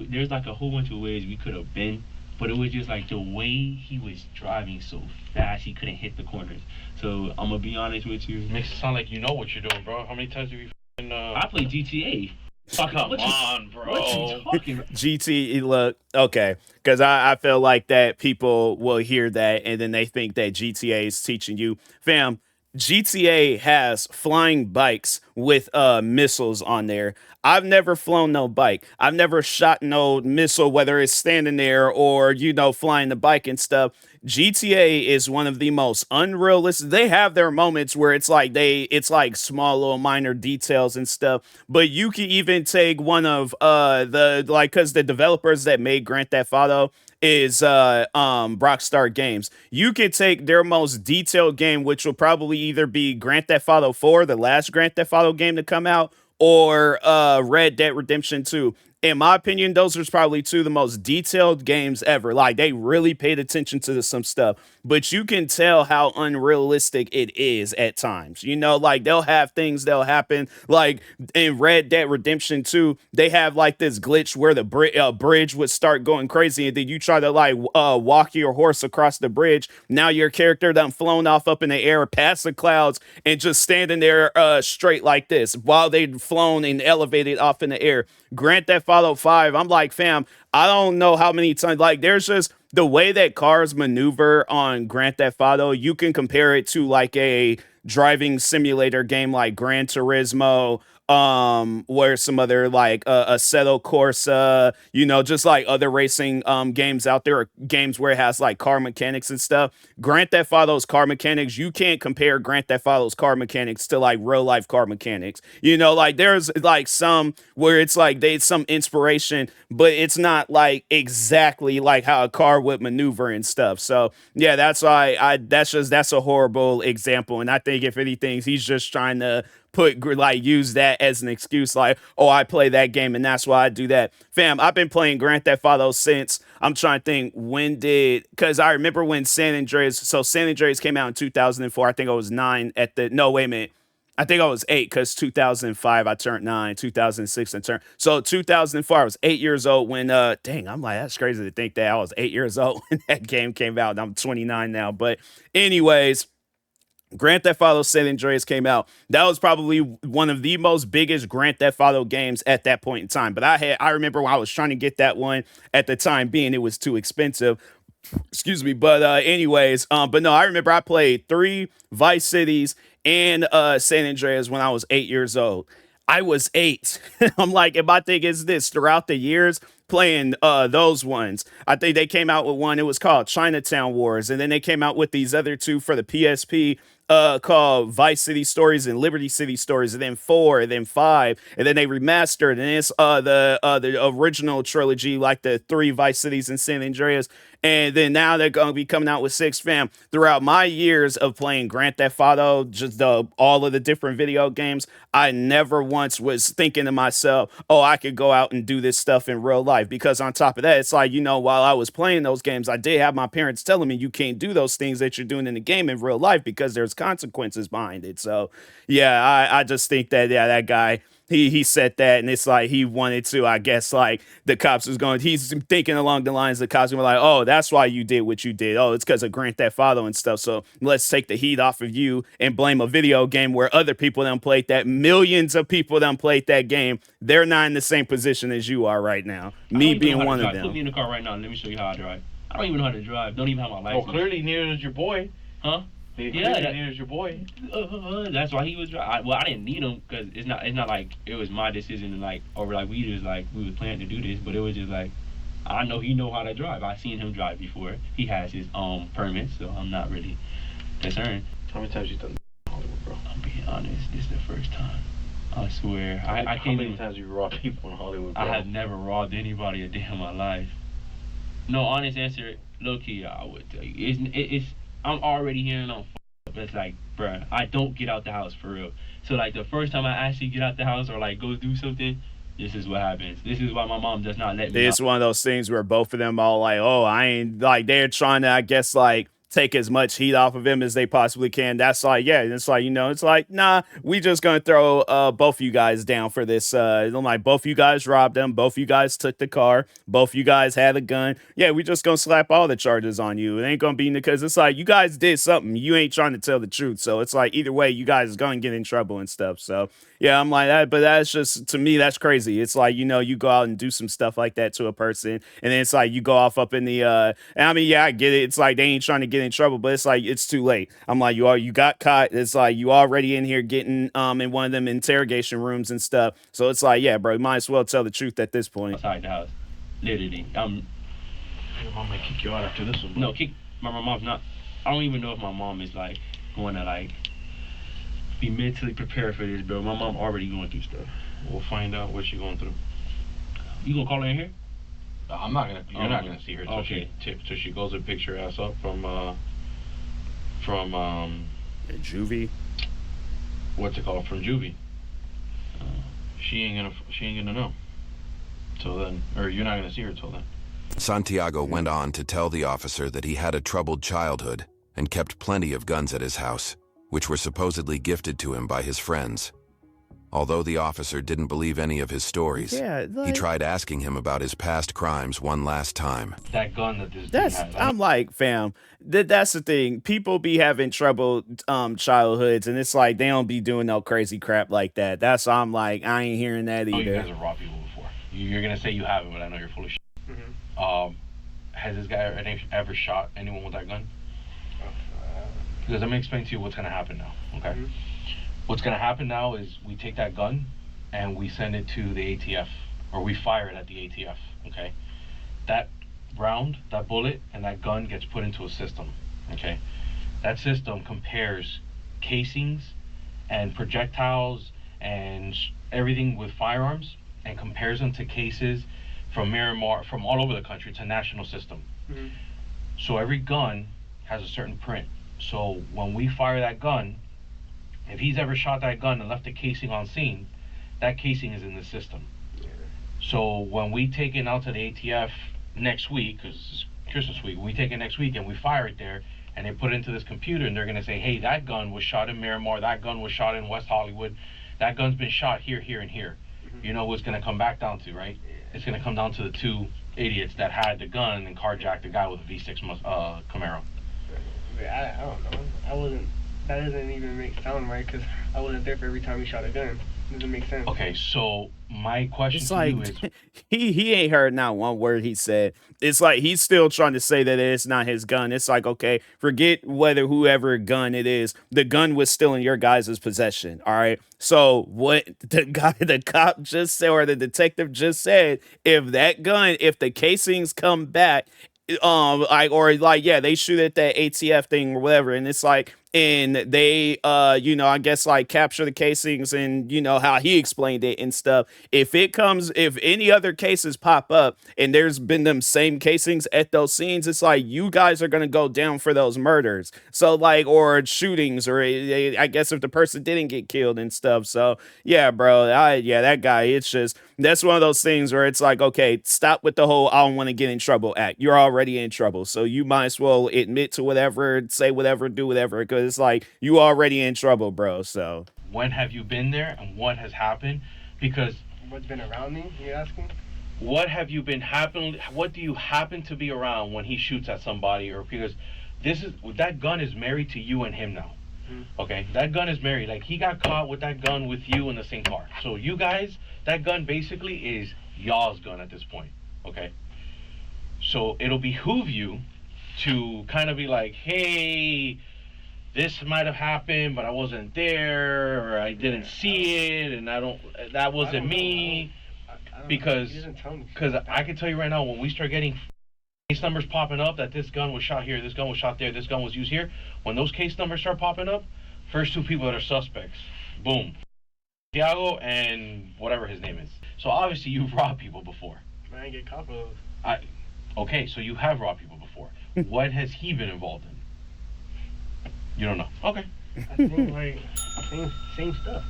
There's like a whole bunch of ways we could have been, but it was just like the way he was driving so fast, he couldn't hit the corners. So I'm gonna be honest with you. Makes it sound like you know what you're doing, bro. How many times have you I play GTA. Come on, bro. What you talking about? GT, look, okay, because I feel like that people will hear that and then they think that GTA is teaching you, fam. GTA has flying bikes with missiles on there. I've never flown no bike. I've never shot no missile, whether it's standing there or flying the bike and stuff. GTA is one of the most unrealistic. They have their moments where it's like small little minor details and stuff. But you can even take one of the like because the developers that made Grand Theft Auto is Rockstar Games. You could take their most detailed game, which will probably either be Grand Theft Auto 4, the last Grand Theft Auto game to come out, or Red Dead Redemption 2. In my opinion, those are probably two of the most detailed games ever. Like, they really paid attention to some stuff, but you can tell how unrealistic it is at times. Like, they'll have things that'll happen. Like, in Red Dead Redemption 2, they have, like, this glitch where the bridge would start going crazy, and then you try to, like, walk your horse across the bridge. Now your character done flown off up in the air past the clouds and just standing there straight like this while they'd flown and elevated off in the air. Grand Theft Auto 5, I'm like, fam, I don't know how many times, like, there's just the way that cars maneuver on Grand Theft Auto. You can compare it to like a driving simulator game like Gran Turismo, where some other like Assetto Corsa, just like other racing games out there, or games where it has like car mechanics and stuff. Grand Theft Auto's car mechanics, you can't compare Grand Theft Auto's car mechanics to like real life car mechanics. Like there's like some where it's like they some inspiration, but it's not like exactly like how a car would maneuver and stuff. So yeah, that's why that's a horrible example. And I think if anything, he's just trying to use that as an excuse, like, oh, I play that game and that's why I do that. Fam, I've been playing Grand Theft Auto since, I'm trying to think, because I remember when San Andreas came out in 2004. I think I was 9 no, wait a minute. I think I was 8 because 2005 I turned 9, 2006 I turned. So 2004 I was 8 years old when I'm like, that's crazy to think that I was 8 years old when that game came out. And I'm 29 now. But anyways, Grand Theft Auto San Andreas came out. That was probably one of the most biggest Grand Theft Auto games at that point in time. But I remember when I was trying to get that one at the time being, it was too expensive. Excuse me. But anyways, but no, I remember I played 3 Vice Cities and San Andreas when I was 8 years old. I was 8. I'm like, and my thing is this, throughout the years playing those ones, I think they came out with one, it was called Chinatown Wars, and then they came out with these other 2 for the PSP called Vice City Stories and Liberty City Stories, and then 4, and then 5, and then they remastered, and it's the original trilogy, like the 3 Vice Cities and San Andreas, and then now they're going to be coming out with 6, fam. Throughout my years of playing Grand Theft Auto, just all of the different video games, I never once was thinking to myself, oh, I could go out and do this stuff in real life, because on top of that, it's like, while I was playing those games, I did have my parents telling me you can't do those things that you're doing in the game in real life because there's consequences behind it. So yeah, I just think that, yeah, that guy, he said that, and it's like he wanted to, I guess, like the cops he's thinking along the lines the cops were like, oh, that's why you did what you did. Oh, it's because of Grand Theft Auto and stuff. So let's take the heat off of you and blame a video game where other people done played that. Millions of people done played that game. They're not in the same position as you are right now. Me being one of them. Put me in the car right now. Let me show you how I drive. I don't even know how to drive. Don't even have my license. Well, clearly neither is your boy. Huh? Yeah, neither is your boy. That's why he was driving. I didn't need him because it's not like it was my decision to like, or like we was planning to do this, but it was just like, I know he know how to drive. I've seen him drive before. He has his permit, so I'm not really concerned. How many times you done Hollywood, bro? I'm being honest. This is the first time. I swear. I can't. How many times you robbed people in Hollywood, bro? I have never robbed anybody a day in my life. No, honest answer, low key, I would tell you. It's I'm already hearing on but it's like, bruh, I don't get out the house for real. So like the first time I actually get out the house or like go do something, this is what happens. This is why my mom does not let me. It's one of those things where both of them all like, oh, I ain't, like they're trying to, I guess, like take as much heat off of him as they possibly can. That's like, yeah, it's like, you know, it's like, nah, we just gonna throw both of you guys down for this. Like, both of you guys robbed them, both of you guys took the car, both of you guys had a gun. Yeah, we just gonna slap all the charges on you. It ain't gonna be because it's like you guys did something. You ain't trying to tell the truth. So it's like either way, you guys is gonna get in trouble and stuff. So yeah, I'm like that, but that's just, to me, that's crazy. It's like, you know, you go out and do some stuff like that to a person, and then it's like you go off up in the and I mean, yeah, I get it. It's like they ain't trying to get in trouble, but it's like it's too late. I'm like, you got caught. It's like you already in here getting in one of them interrogation rooms and stuff. So it's like, yeah, bro, you might as well tell the truth at this point. Outside the house. Literally. Your mom might kick you out after this one. No, my mom's not. I don't even know if my mom is like going to like be mentally prepared for this, bro. My mom already going through stuff. We'll find out what she's going through. You gonna call her in here? I'm not gonna. You're not gonna see her till okay. she goes and picks her ass up from juvie. What's it called? From juvie. She ain't gonna know. Till then, or you're not gonna see her till then. Santiago went on to tell the officer that he had a troubled childhood and kept plenty of guns at his house, which were supposedly gifted to him by his friends. Although the officer didn't believe any of his stories, he tried asking him about his past crimes one last time. That gun that this dude had, I'm like, fam, that's the thing. People be having troubled childhoods, and it's like they don't be doing no crazy crap like that. That's why I'm like, I ain't hearing that either. You guys have robbed people before. You're gonna say you haven't, but I know you're full of shit. Has this guy ever shot anyone with that gun? Because let me explain to you what's gonna happen now, okay? What's gonna happen now is we take that gun and we send it to the ATF, or we fire it at the ATF, okay? That round, that bullet, and that gun gets put into a system, okay? That system compares casings and projectiles and everything with firearms and compares them to cases from Miramar, from all over the country. It's a national system. So every gun has a certain print. So when we fire that gun, if he's ever shot that gun and left the casing on scene, that casing is in the system. So when we take it out to the ATF next week, because it's Christmas week, we take it next week and we fire it there, and they put it into this computer, and they're going to say, hey, that gun was shot in Miramar, that gun was shot in West Hollywood, that gun's been shot here, here, and here. You know what's going to come back down to, right? It's going to come down to the two idiots that had the gun and carjacked the guy with a V6 Camaro. I don't know. That doesn't even sound right, because I wasn't there for every time he shot a gun. It doesn't make sense. Okay, so my question it's to like, you is... he ain't heard not one word he said. It's like he's still trying to say that it's not his gun. It's like, okay, forget whoever gun it is. The gun was still in your guys' possession, all right? So what the cop just said, or the detective just said, if the casings come back, they shoot at that ATF thing or whatever, and it's like, and they I guess like capture the casings, and you know how he explained it and stuff. If any other cases pop up and there's been them same casings at those scenes, it's like you guys are gonna go down for those murders. So like, or shootings, or I guess if the person didn't get killed and stuff. So yeah, bro, that guy, it's just, that's one of those things where it's like, okay, stop with the whole I don't want to get in trouble act. You're already in trouble, so you might as well admit to whatever, say whatever, do whatever, because it's like you already in trouble, bro. So when have you been there and what has happened? Because what's been around me, you asking? What have you been happening? What do you happen to be around when he shoots at somebody? Or because that gun is married to you and him now. Okay, that gun is married. Like, he got caught with that gun with you in the same car. So you guys, that gun basically is y'all's gun at this point. Okay, so it'll behoove you to kind of be like, hey, this might have happened, but I wasn't there, or I didn't see it, and that wasn't me. Because I can tell you right now, when we start getting case numbers popping up that this gun was shot here, this gun was shot there, this gun was used here, when those case numbers start popping up, first two people that are suspects, boom, Thiago and whatever his name is. So obviously you've robbed people before. I didn't get caught for those. Okay, so you have robbed people before. What has he been involved in? You don't know. Okay. I think like same stuff.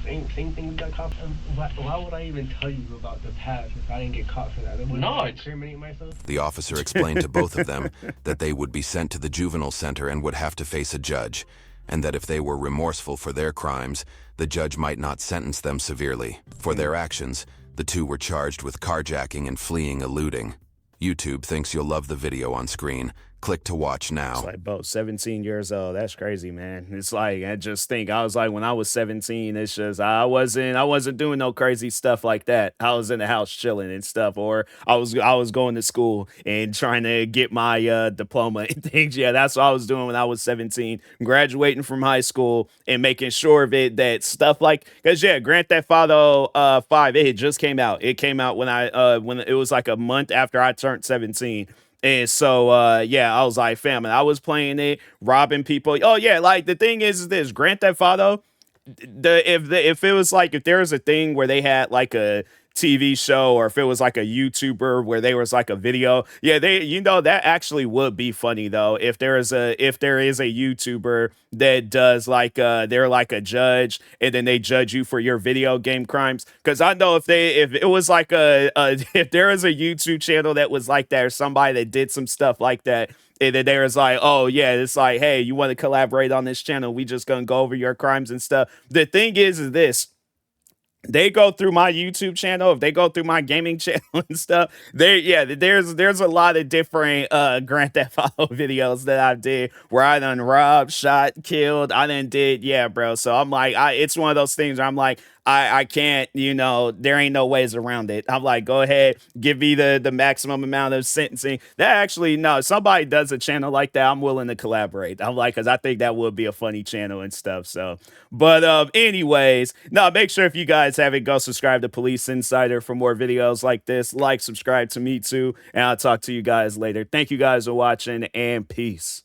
Same thing we got caught for. Why would I even tell you about the past if I didn't get caught for that? No, incriminate myself. The officer explained to both of them that they would be sent to the juvenile center and would have to face a judge, and that if they were remorseful for their crimes, the judge might not sentence them severely. For their actions, the two were charged with carjacking and fleeing eluding. YouTube thinks you'll love the video on screen. Click to watch now. It's like, bro, 17 years old. That's crazy, man. It's like, I just think, I was like, when I was 17, it's just, I wasn't doing no crazy stuff like that. I was in the house chilling and stuff, or I was going to school and trying to get my diploma and things. Yeah, that's what I was doing when I was 17, graduating from high school and making sure of it, that stuff like, because yeah, Grand Theft Auto 5, it just came out. It came out when when it was like a month after I turned 17. And so, yeah, I was like, fam, and I was playing it, robbing people. Oh yeah, like the thing is this Grand Theft Auto, if it was like, if there was a thing where they had like a TV show, or if it was like a YouTuber where there was like a video, yeah, that actually would be funny though. If there is a YouTuber that does like they're like a judge and then they judge you for your video game crimes, because I know if it was like if there was a YouTube channel that was like that, or somebody that did some stuff like that, and then there was like, oh yeah, it's like, hey, you want to collaborate on this channel, we just gonna go over your crimes and stuff. The thing is this, they go through my YouTube channel, if they go through my gaming channel and stuff, there's a lot of different Grand Theft Auto videos that I did where I done robbed, shot, killed. I done did, yeah, bro. So I'm like, it's one of those things where I'm like, I can't, there ain't no ways around it. I'm like, go ahead, give me the maximum amount of sentencing. That actually, no, if somebody does a channel like that, I'm willing to collaborate. I'm like, because I think that would be a funny channel and stuff. So, but anyways, no, make sure if you guys haven't, go subscribe to Police Insider for more videos like this. Like, subscribe to me too, and I'll talk to you guys later. Thank you guys for watching, and peace.